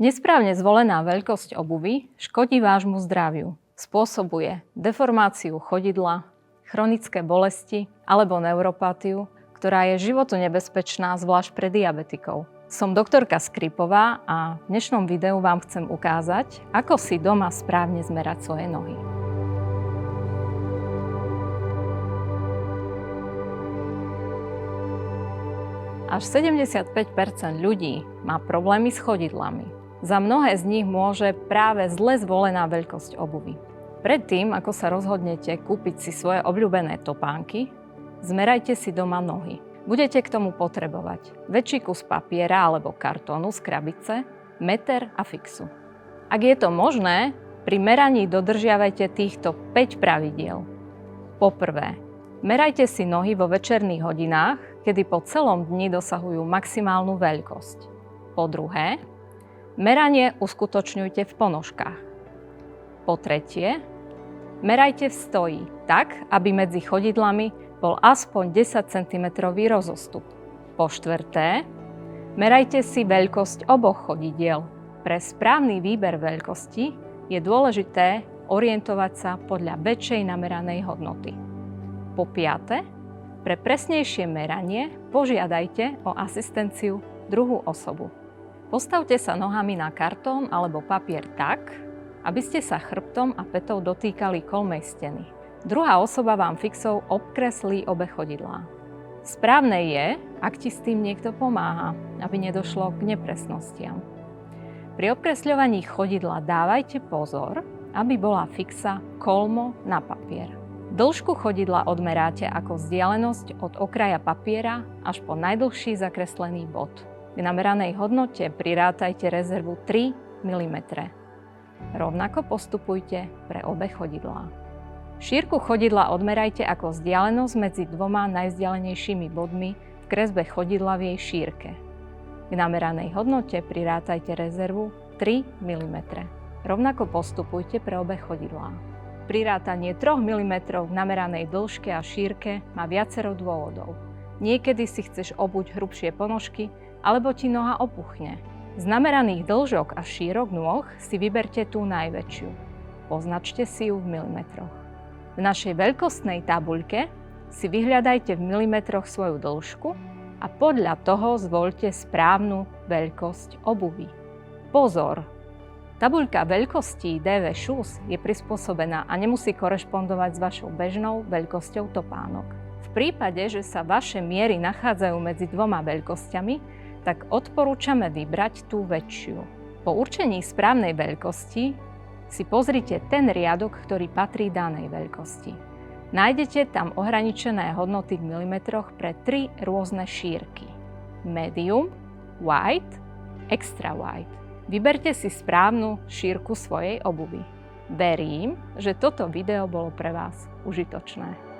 Nesprávne zvolená veľkosť obuvy škodí vášmu zdraviu. Spôsobuje deformáciu chodidla, chronické bolesti alebo neuropatiu, ktorá je životonebezpečná zvlášť pre diabetikov. Som doktorka Skripová a v dnešnom videu vám chcem ukázať, ako si doma správne zmerať svoje nohy. Až 75% ľudí má problémy s chodidlami. Za mnohé z nich môže práve zle zvolená veľkosť obuvy. Predtým, ako sa rozhodnete kúpiť si svoje obľúbené topánky, zmerajte si doma nohy. Budete k tomu potrebovať väčší kus papiera alebo kartónu z krabice, meter a fixu. Ak je to možné, pri meraní dodržiavajte týchto 5 pravidiel. Po prvé, merajte si nohy vo večerných hodinách, kedy po celom dni dosahujú maximálnu veľkosť. Po druhé, meranie uskutočňujte v ponožkách. Po tretie, merajte v stoji tak, aby medzi chodidlami bol aspoň 10 cm rozostup. Po štvrté, merajte si veľkosť oboch chodidiel. Pre správny výber veľkosti je dôležité orientovať sa podľa väčšej nameranej hodnoty. Po piate, pre presnejšie meranie požiadajte o asistenciu druhú osobu. Postavte sa nohami na kartón alebo papier tak, aby ste sa chrbtom a pätou dotýkali kolmej steny. Druhá osoba vám fixou obkreslí obe chodidlá. Správne je, ak ti s tým niekto pomáha, aby nedošlo k nepresnostiam. Pri obkresľovaní chodidla dávajte pozor, aby bola fixa kolmo na papier. Dĺžku chodidla odmeráte ako vzdialenosť od okraja papiera až po najdlhší zakreslený bod. K nameranej hodnote prirátajte rezervu 3 mm. Rovnako postupujte pre obe chodidlá. Šírku chodidla odmerajte ako vzdialenosť medzi dvoma najvzdialenejšími bodmi v kresbe chodidla v jej šírke. K nameranej hodnote prirátajte rezervu 3 mm. Rovnako postupujte pre obe chodidlá. Prirátanie 3 mm v nameranej dĺžke a šírke má viacero dôvodov. Niekedy si chceš obuť hrubšie ponožky, alebo ti noha opuchne. Z nameraných dĺžok a šírok nôh si vyberte tú najväčšiu. Označte si ju v milimetroch. V našej veľkostnej tabuľke si vyhľadajte v milimetroch svoju dĺžku a podľa toho zvoľte správnu veľkosť obuvy. Pozor! Tabuľka veľkostí DV Shoes je prispôsobená a nemusí korešpondovať s vašou bežnou veľkosťou topánok. V prípade, že sa vaše miery nachádzajú medzi dvoma veľkosťami, tak odporúčame vybrať tú väčšiu. Po určení správnej veľkosti si pozrite ten riadok, ktorý patrí danej veľkosti. Nájdete tam ohraničené hodnoty v milimetroch pre 3 rôzne šírky. Medium, wide, extra wide. Vyberte si správnu šírku svojej obuvy. Verím, že toto video bolo pre vás užitočné.